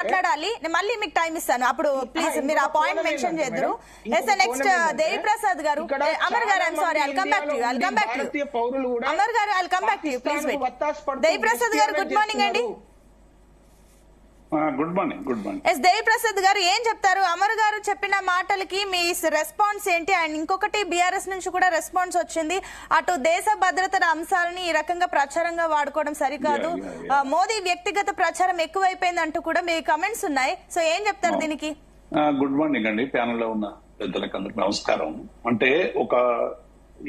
మాట్లాడాలి. మళ్ళీ మీకు టైం ఇస్తాను, అప్పుడు ప్లీజ్ మీరు ఆ పాయింట్ మెన్షన్ చేద్దరు. Next Devi Prasad garu, Amar garu, I'm sorry, I'll come back to you, I'll come back to you. Amar garu, I'll come back to you, please wait. Devi Prasad garu, good morning అండి. Good morning. Good morning. Yes Devi Prasad garu, ఏం చెప్తారు? అమర్ గారు చెప్పిన మాటలకి మీ రెస్పాన్స్ ఏంటి? అండ్ ఇంకొకటి, BRS నుంచి కూడా రెస్పాన్స్ వచ్చింది, అటు దేశ భద్రత అంశాలని ఈ రకంగా ప్రచారంగా వాడుకోవడం సరికాదు, మోదీ వ్యక్తిగత ప్రచారం ఎక్కువైపోయింది అంటూ కూడా మీ కమెంట్స్ ఉన్నాయి. సో ఏం చెప్తారు దీనికి? గుడ్ మార్నింగ్ అండి, ప్యానెల్ లో ఉన్న పెద్దలకు అందరికి నమస్కారం. అంటే ఒక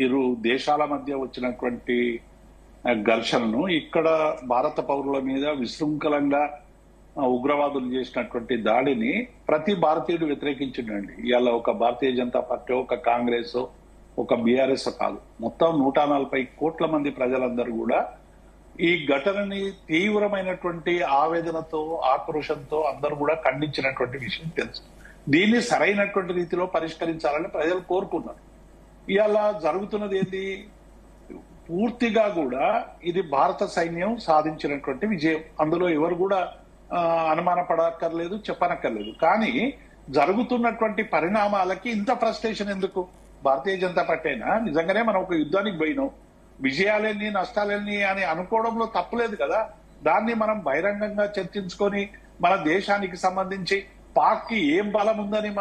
ఇరు దేశాల మధ్య వచ్చినటువంటి ఘర్షణను ఇక్కడ భారత పౌరుల మీద విశృంఖలంగా ఉగ్రవాదులు చేసినటువంటి దాడిని ప్రతి భారతీయుడు వ్యతిరేకించిండండి. ఇవాళ ఒక భారతీయ జనతా పార్టీ, ఒక కాంగ్రెస్, ఒక బీఆర్ఎస్ కాదు, మొత్తం 140 కోట్ల మంది ప్రజలందరూ కూడా ఈ ఘటనని తీవ్రమైనటువంటి ఆవేదనతో, ఆక్రోషంతో అందరూ కూడా ఖండించినటువంటి విషయం తెలుసు. దీన్ని సరైనటువంటి రీతిలో పరిష్కరించాలని ప్రజలు కోరుకున్నారు. ఇవాళ జరుగుతున్నది ఏంది? పూర్తిగా కూడా ఇది భారత సైన్యం సాధించినటువంటి విజయం. అందులో ఎవరు కూడా అనుమానపడక్కర్లేదు, చెప్పనక్కర్లేదు. కానీ జరుగుతున్నటువంటి పరిణామాలకి ఇంత ఫ్రస్ట్రేషన్ ఎందుకు? భారతీయ జనతా పార్టీ అయినా నిజంగానే మనం ఒక యుద్ధానికి పోయినాం, విజయాలేని నష్టాలేని అని అనుకోవడంలో తప్పులేదు కదా. దాన్ని మనం బహిరంగంగా చర్చించుకొని మన దేశానికి సంబంధించి పాక్ కి ఏం బలం ఉందని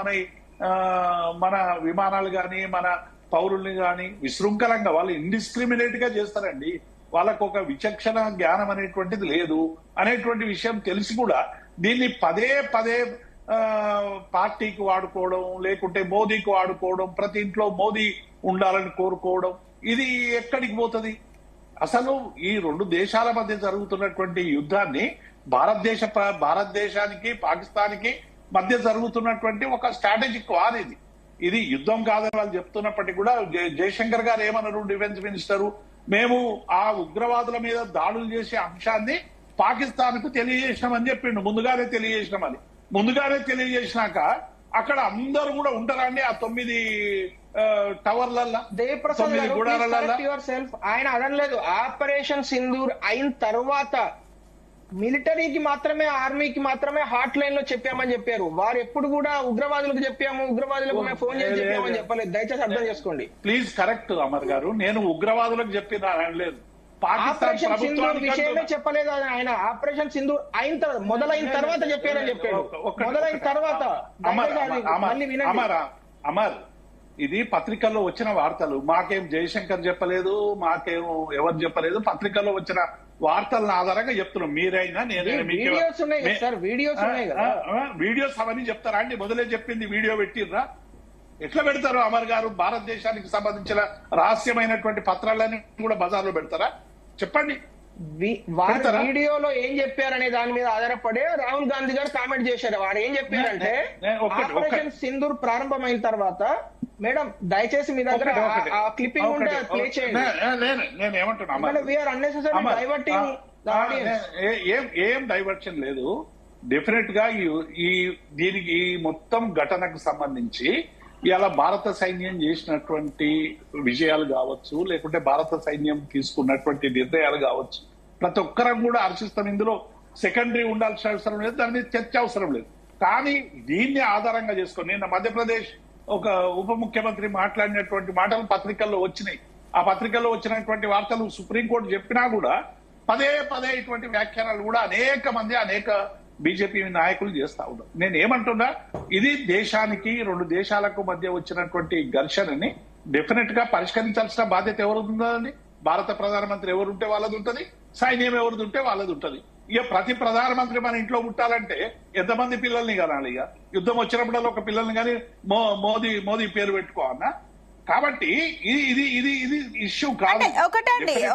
మన విమానాలు గాని, మన పౌరుల్ని గాని విశృంఖలంగా వాళ్ళు ఇండిస్క్రిమినేట్ గా చేస్తారండి. వాళ్ళకు ఒక విచక్షణ జ్ఞానం అనేటువంటిది లేదు అనేటువంటి విషయం తెలిసి కూడా దీన్ని పదే పదే పార్టీకి వాడుకోవడం, లేకుంటే మోదీకి వాడుకోవడం, ప్రతి ఇంట్లో మోదీ ఉండాలని కోరుకోవడం, ఇది ఎక్కడికి పోతుంది? అసలు ఈ రెండు దేశాల మధ్య జరుగుతున్నటువంటి యుద్ధాన్ని భారతదేశానికి పాకిస్తాన్కి మధ్య జరుగుతున్నటువంటి ఒక స్ట్రాటజిక్ వార్ ఇది. ఇది యుద్ధం కాదని వాళ్ళు చెప్తున్నప్పటికీ కూడా జయశంకర్ గారు ఏమన్నారు, డిఫెన్స్ మినిస్టరు, మేము ఆ ఉగ్రవాదుల మీద దాడులు చేసే అంశాన్ని పాకిస్తాన్ కు తెలియజేసినామని చెప్పిండు. ముందుగానే తెలియజేసినాక అక్కడ అందరూ కూడా ఉంటారండి ఆ 9 టవర్లల్లా, 9 గుడారాలల్లా. ఆయన అనలేదు. ఆపరేషన్ సింధూర్ అయిన తర్వాత మిలిటరీకి మాత్రమే, ఆర్మీకి మాత్రమే హాట్ లైన్ లో చెప్పామని చెప్పారు. వారు ఎప్పుడు కూడా ఉగ్రవాదులకు చెప్పాము, ఉగ్రవాదులకు మేము ఫోన్ చేసి చెప్పామని చెప్పలేదు. దయచేసి అర్థం చేసుకోండి ప్లీజ్. కరెక్ట్ అమర్ గారు, నేను ఉగ్రవాదులకు చెప్పిన లేదు, ఆపరేషన్ సింధూర్ విషయమే చెప్పలేదు ఆయన. ఆపరేషన్ సింధూర్ అయిన తర్వాత, మొదలైన తర్వాత చెప్పారని చెప్పాడు. మొదలైన తర్వాత అమర్, ఇది పత్రికల్లో వచ్చిన వార్తలు, మాకేం జయశంకర్ చెప్పలేదు, మాకేం ఎవరు చెప్పలేదు, పత్రికల్లో వచ్చిన వార్తలను ఆధారంగా చెప్తున్నాం. మీరైనా వీడియోస్ అవన్నీ చెప్తారా అండి? మొదలే చెప్పింది వీడియో పెట్టిర్రా? ఎట్లా పెడతారు అమర్ గారు? భారతదేశానికి సంబంధించిన రహస్యమైనటువంటి పత్రాలన్నీ కూడా బజార్లో పెడతారా? చెప్పండి. వీడియోలో ఏం చెప్పారనే దాని మీద ఆధారపడి రాహుల్ గాంధీ గారు కామెంట్ చేశారు. వారు ఏం చెప్పారంటే, ఆపరేషన్ సింధూర్ ప్రారంభమైన తర్వాత, మేడం దయచేసి మీ దగ్గర ఆ క్లిప్పింగ్ ఉంటే ప్లే చేయండి. నేను ఏమంటున్నా, ఏం డైవర్షన్ లేదు. డెఫినెట్ గా దీనికి మొత్తం ఘటనకు సంబంధించి ఇలా భారత సైన్యం చేసినటువంటి విజయాలు కావచ్చు, లేకుంటే భారత సైన్యం తీసుకున్నటువంటి నిర్ణయాలు కావచ్చు, ప్రతి ఒక్కరం కూడా హర్షిస్తాం. ఇందులో సెకండరీ ఉండాల్సిన అవసరం లేదు, దాని మీద చర్చ అవసరం లేదు. కానీ దీన్ని ఆధారంగా చేసుకొని నిన్న మధ్యప్రదేశ్ ఒక ఉప ముఖ్యమంత్రి మాట్లాడినటువంటి మాటలు పత్రికల్లో వచ్చినాయి. ఆ పత్రికల్లో వచ్చినటువంటి వార్తలు సుప్రీంకోర్టు చెప్పినా కూడా పదే పదే ఇటువంటి వ్యాఖ్యానాలు కూడా అనేక బీజేపీ నాయకులు చేస్తా ఉన్నారు. నేను ఏమంటున్నా, ఇది దేశానికి, రెండు దేశాలకు మధ్య వచ్చినటువంటి ఘర్షణని డెఫినెట్ గా పరిష్కరించాల్సిన బాధ్యత ఎవరుందండి? భారత ప్రధానమంత్రి ఎవరుంటే వాళ్ళది ఉంటుంది, సైన్యం ఎవరిది ఉంటే వాళ్ళది ఉంటుంది. ఇక ప్రతి ప్రధానమంత్రి మన ఇంట్లో పుట్టాలంటే ఎంతమంది పిల్లల్ని కనాలి? ఇక యుద్ధం వచ్చినప్పుడల్లా ఒక పిల్లల్ని కానీ మోదీ పేరు పెట్టుకోవన్నా? కాబట్టి ఇది ఇష్యూ కాదు.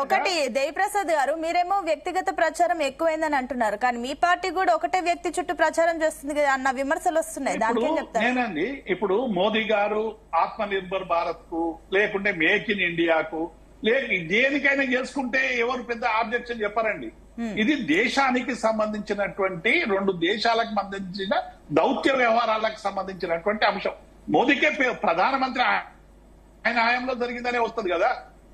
ఒకటి దేవిప్రసాద్ గారు, మీరేమో వ్యక్తిగత ప్రచారం ఎక్కువైందని అంటున్నారు, కానీ మీ పార్టీ కూడా ఒకటే వ్యక్తి చుట్టూ ప్రచారం చేస్తుంది కదా అన్న విమర్శలు వస్తున్నాయి. దానికి ఏం చెప్తారు? నేనండి, ఇప్పుడు మోదీ గారు ఆత్మ నిర్భర్ భారత్ కు, లేకుంటే మేక్ ఇన్ ఇండియాకు, దేనికైనా చేసుకుంటే ఎవరు పెద్ద ఆబ్జెక్షన్ చెప్పారండి. ఇది దేశానికి సంబంధించినటువంటి, రెండు దేశాలకు సంబంధించిన దౌత్య వ్యవహారాలకు సంబంధించినటువంటి అంశం. మోదీకే ప్రధానమంత్రి ఆయన హయాంలో జరిగిందనే వస్తుంది కదా.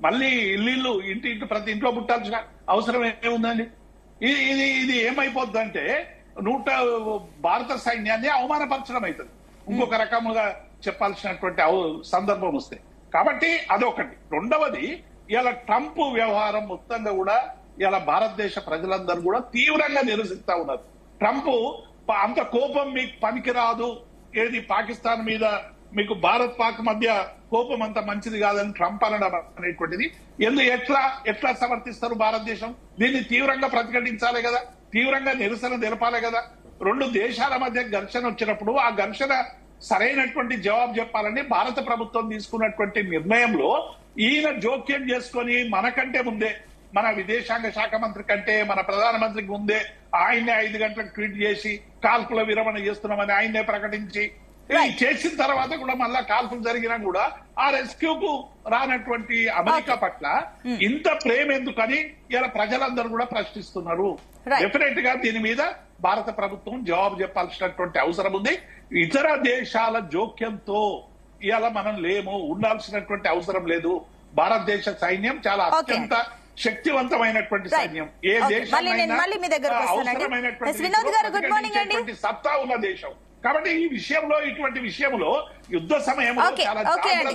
మళ్ళీ ఇల్లు ఇంటి ప్రతి ఇంట్లో పుట్టాల్సిన అవసరం ఏముందండి? ఇది ఏమైపోద్దంటే భారత సైన్యాన్ని అవమానపరచడం అవుతుంది ఇంకొక రకముగా చెప్పాల్సినటువంటి సందర్భం వస్తే. కాబట్టి అదొకటి. రెండవది, ఇలా ట్రంప్ వ్యవహారం మొత్తంగా కూడా ఇలా భారతదేశ ప్రజలందరూ కూడా తీవ్రంగా నిరసిస్తా ఉన్నారు. ట్రంప్ అంత కోపం మీకు పనికిరాదు, ఏది పాకిస్తాన్ మీద మీకు భారత్ పాక్ మధ్య కోపం అంత మంచిది కాదని ట్రంప్ అనడం అనేటువంటిది ఎట్లా సమర్థిస్తారు భారతదేశం? దీన్ని తీవ్రంగా ప్రతిఘటించాలి కదా, తీవ్రంగా నిరసన తెలపాలి కదా. రెండు దేశాల మధ్య ఘర్షణ వచ్చినప్పుడు ఆ ఘర్షణ సరైనటువంటి జవాబు చెప్పాలని భారత ప్రభుత్వం తీసుకున్నటువంటి నిర్ణయంలో ఈయన జోక్యం చేసుకొని మనకంటే ముందే, మన విదేశాంగ శాఖ మంత్రి కంటే మన ప్రధానమంత్రికి ముందే ఆయన్నే 5 గంటలకు ట్వీట్ చేసి కాల్పుల విరమణ చేస్తున్నామని ఆయన్నే ప్రకటించి చేసిన తర్వాత కూడా మళ్ళా కాల్పులు జరిగినా కూడా ఆ రెస్క్యూకు రానటువంటి అమెరికా పట్ల ఇంత ప్రేమ ఎందుకని ఇలా ప్రజలందరూ కూడా ప్రశ్నిస్తున్నారు. డెఫినెట్ గా దీని మీద భారత ప్రభుత్వం జవాబు చెప్పాల్సినటువంటి అవసరం ఉంది. ఇతర దేశాల జోక్యంతో ఇవాళ మనం లేము, ఉండాల్సినటువంటి అవసరం లేదు. భారతదేశ సైన్యం చాలా అత్యంత శక్తివంతమైనటువంటి సైన్యం. ఏ దేశమైనటువంటి సత్తా ఉన్న దేశం. కాబట్టి ఈ విషయంలో, ఇటువంటి విషయంలో యుద్ధ సమయంలో చాలా జాగ్రత్త